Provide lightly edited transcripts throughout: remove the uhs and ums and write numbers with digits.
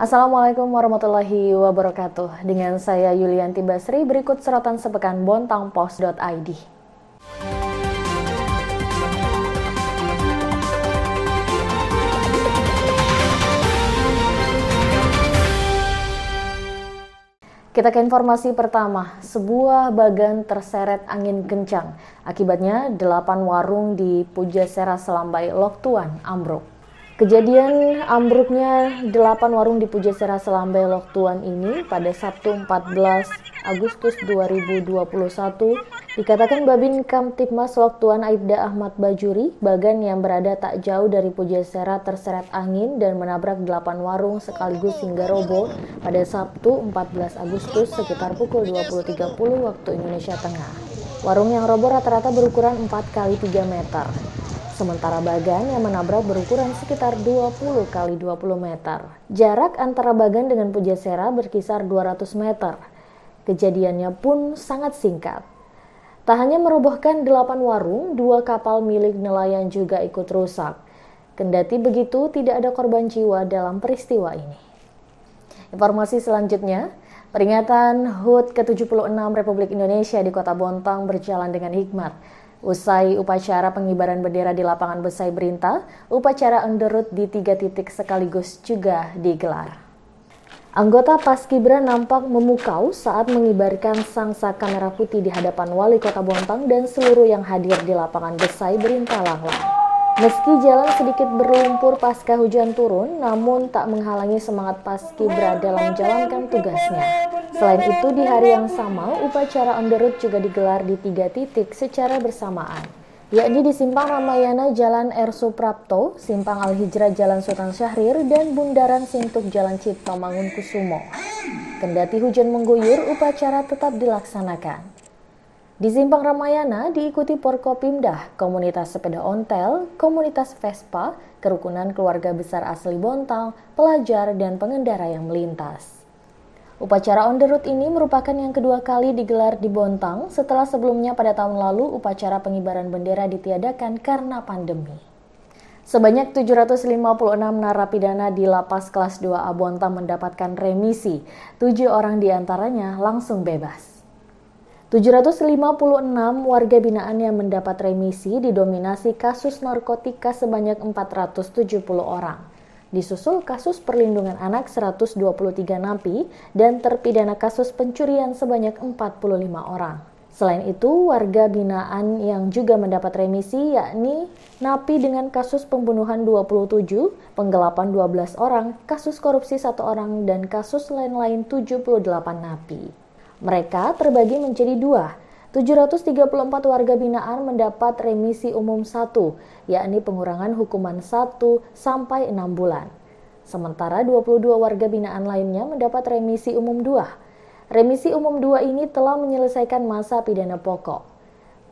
Assalamualaikum warahmatullahi wabarakatuh. Dengan saya Yulianti Basri, berikut sorotan sepekan bontangpost.id. Kita ke informasi pertama. Sebuah bagan terseret angin kencang. Akibatnya 8 warung di Pujasera Selambai Loktuan ambruk. Kejadian ambruknya 8 warung di Pujasera Selambai Loktuan ini pada Sabtu 14 Agustus 2021 dikatakan Babin Kamtibmas Loktuan Aibda Ahmad Bajuri, bagan yang berada tak jauh dari Pujasera terseret angin dan menabrak 8 warung sekaligus hingga roboh pada Sabtu 14 Agustus sekitar pukul 20.30 waktu Indonesia Tengah. Warung yang roboh rata-rata berukuran 4 x 3 meter. Sementara bagan yang menabrak berukuran sekitar 20 x 20 meter. Jarak antara bagan dengan Pujasera berkisar 200 meter. Kejadiannya pun sangat singkat. Tak hanya merobohkan 8 warung, 2 kapal milik nelayan juga ikut rusak. Kendati begitu, tidak ada korban jiwa dalam peristiwa ini. Informasi selanjutnya, peringatan HUT ke-76 Republik Indonesia di Kota Bontang berjalan dengan hikmat. Usai upacara pengibaran bendera di lapangan Besai Berinta, upacara on the road di 3 titik sekaligus juga digelar. Anggota Paskibra nampak memukau saat mengibarkan sangsaka merah putih di hadapan Wali Kota Bontang dan seluruh yang hadir di lapangan Besai Berinta Langlang. Meski jalan sedikit berlumpur pasca hujan turun, namun tak menghalangi semangat Paskibra dalam menjalankan tugasnya. Selain itu, di hari yang sama, upacara on the road juga digelar di 3 titik secara bersamaan, yakni di Simpang Ramayana Jalan R. Suprapto, Simpang Al-Hijrah Jalan Sultan Syahrir, dan Bundaran Sintuk Jalan Cipto Mangunkusumo. Kendati hujan mengguyur, upacara tetap dilaksanakan. Di Simpang Ramayana diikuti Porkopimda, komunitas sepeda ontel, komunitas Vespa, kerukunan keluarga besar asli Bontang, pelajar, dan pengendara yang melintas. Upacara on the road ini merupakan yang kedua kali digelar di Bontang setelah sebelumnya pada tahun lalu upacara pengibaran bendera ditiadakan karena pandemi. Sebanyak 756 narapidana di Lapas Kelas 2A Bontang mendapatkan remisi, 7 orang diantaranya langsung bebas. 756 warga binaan yang mendapat remisi didominasi kasus narkotika sebanyak 470 orang. Disusul kasus perlindungan anak 123 napi dan terpidana kasus pencurian sebanyak 45 orang. Selain itu, warga binaan yang juga mendapat remisi yakni napi dengan kasus pembunuhan 27, penggelapan 12 orang, kasus korupsi 1 orang, dan kasus lain-lain 78 napi. Mereka terbagi menjadi 2. 734 warga binaan mendapat remisi umum 1, yakni pengurangan hukuman 1 sampai 6 bulan. Sementara 22 warga binaan lainnya mendapat remisi umum 2. Remisi umum 2 ini telah menyelesaikan masa pidana pokok.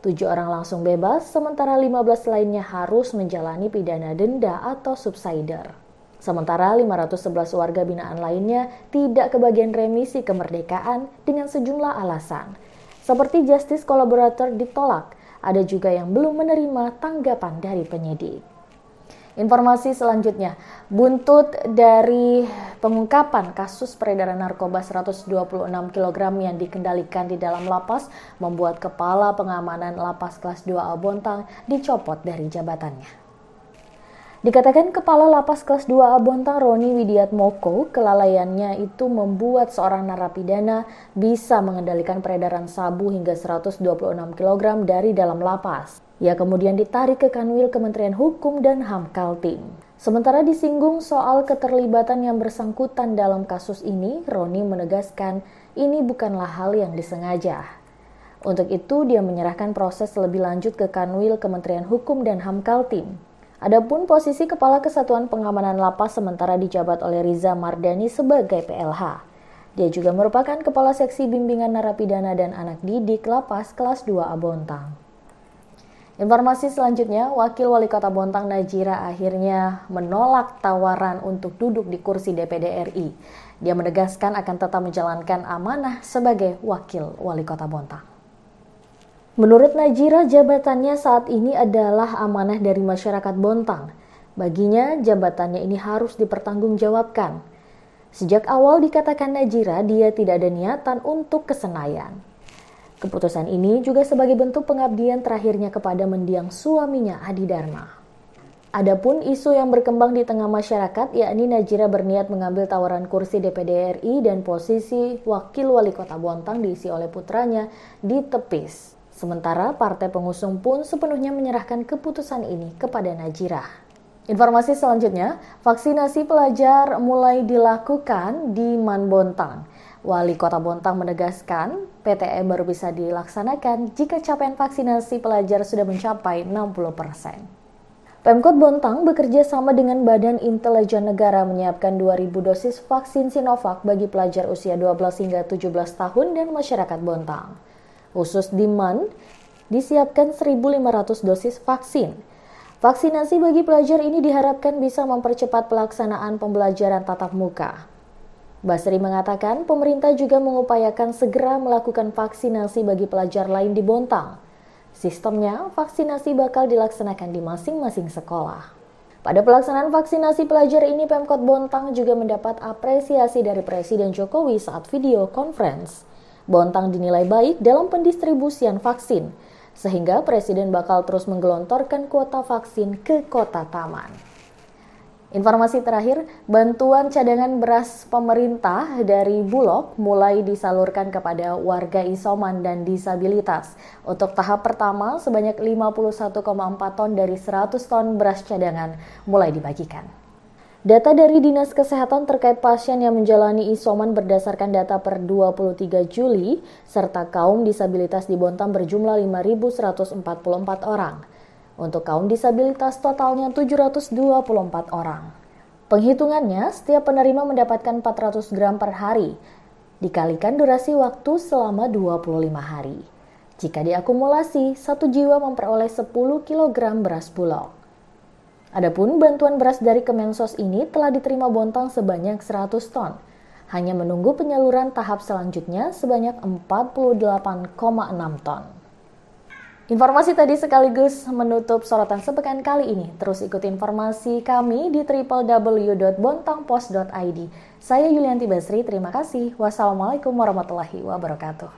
7 orang langsung bebas, sementara 15 lainnya harus menjalani pidana denda atau subsider. Sementara 511 warga binaan lainnya tidak kebagian remisi kemerdekaan dengan sejumlah alasan. Seperti justice collaborator ditolak, ada juga yang belum menerima tanggapan dari penyidik. Informasi selanjutnya, buntut dari pengungkapan kasus peredaran narkoba 126 kg yang dikendalikan di dalam lapas membuat Kepala Pengamanan Lapas Kelas 2A Bontang dicopot dari jabatannya. Dikatakan Kepala Lapas Kelas 2A Bontang Roni Widiatmoko, kelalaiannya itu membuat seorang narapidana bisa mengendalikan peredaran sabu hingga 126 kg dari dalam lapas. Ia kemudian ditarik ke Kanwil Kementerian Hukum dan HAM Kaltim. Sementara disinggung soal keterlibatan yang bersangkutan dalam kasus ini, Roni menegaskan ini bukanlah hal yang disengaja. Untuk itu, dia menyerahkan proses lebih lanjut ke Kanwil Kementerian Hukum dan HAM Kaltim. Adapun posisi Kepala Kesatuan Pengamanan Lapas sementara dijabat oleh Riza Mardani sebagai PLH. Dia juga merupakan Kepala Seksi Bimbingan Narapidana dan Anak Didik Lapas Kelas 2A Bontang. Informasi selanjutnya, Wakil Wali Kota Bontang Najira akhirnya menolak tawaran untuk duduk di kursi DPD RI. Dia menegaskan akan tetap menjalankan amanah sebagai Wakil Wali Kota Bontang. Menurut Najira, jabatannya saat ini adalah amanah dari masyarakat Bontang. Baginya, jabatannya ini harus dipertanggungjawabkan. Sejak awal dikatakan Najira dia tidak ada niatan untuk ke Senayan. Keputusan ini juga sebagai bentuk pengabdian terakhirnya kepada mendiang suaminya Adi Dharma. Adapun isu yang berkembang di tengah masyarakat, yakni Najira berniat mengambil tawaran kursi DPD RI dan posisi wakil wali kota Bontang diisi oleh putranya, ditepis. Sementara partai pengusung pun sepenuhnya menyerahkan keputusan ini kepada Najira. Informasi selanjutnya, vaksinasi pelajar mulai dilakukan di Man Bontang. Wali Kota Bontang menegaskan PTM baru bisa dilaksanakan jika capaian vaksinasi pelajar sudah mencapai 60%. Pemkot Bontang bekerja sama dengan Badan Intelijen Negara menyiapkan 2.000 dosis vaksin Sinovac bagi pelajar usia 12 hingga 17 tahun dan masyarakat Bontang. Khusus di Man, disiapkan 1.500 dosis vaksin. Vaksinasi bagi pelajar ini diharapkan bisa mempercepat pelaksanaan pembelajaran tatap muka. Basri mengatakan pemerintah juga mengupayakan segera melakukan vaksinasi bagi pelajar lain di Bontang. Sistemnya, vaksinasi bakal dilaksanakan di masing-masing sekolah. Pada pelaksanaan vaksinasi pelajar ini, Pemkot Bontang juga mendapat apresiasi dari Presiden Jokowi saat video conference. Bontang dinilai baik dalam pendistribusian vaksin, sehingga Presiden bakal terus menggelontorkan kuota vaksin ke Kota Taman. Informasi terakhir, bantuan cadangan beras pemerintah dari Bulog mulai disalurkan kepada warga isoman dan disabilitas. Untuk tahap pertama, sebanyak 51,4 ton dari 100 ton beras cadangan mulai dibagikan. Data dari Dinas Kesehatan terkait pasien yang menjalani isoman berdasarkan data per 23 Juli, serta kaum disabilitas di Bontang berjumlah 5.144 orang. Untuk kaum disabilitas totalnya 724 orang. Penghitungannya, setiap penerima mendapatkan 400 gram per hari, dikalikan durasi waktu selama 25 hari. Jika diakumulasi, satu jiwa memperoleh 10 kg beras Bulog. Adapun bantuan beras dari Kemensos ini telah diterima Bontang sebanyak 100 ton, hanya menunggu penyaluran tahap selanjutnya sebanyak 48,6 ton. Informasi tadi sekaligus menutup sorotan sepekan kali ini. Terus ikuti informasi kami di www.bontangpost.id. Saya Yulianti Basri, terima kasih. Wassalamualaikum warahmatullahi wabarakatuh.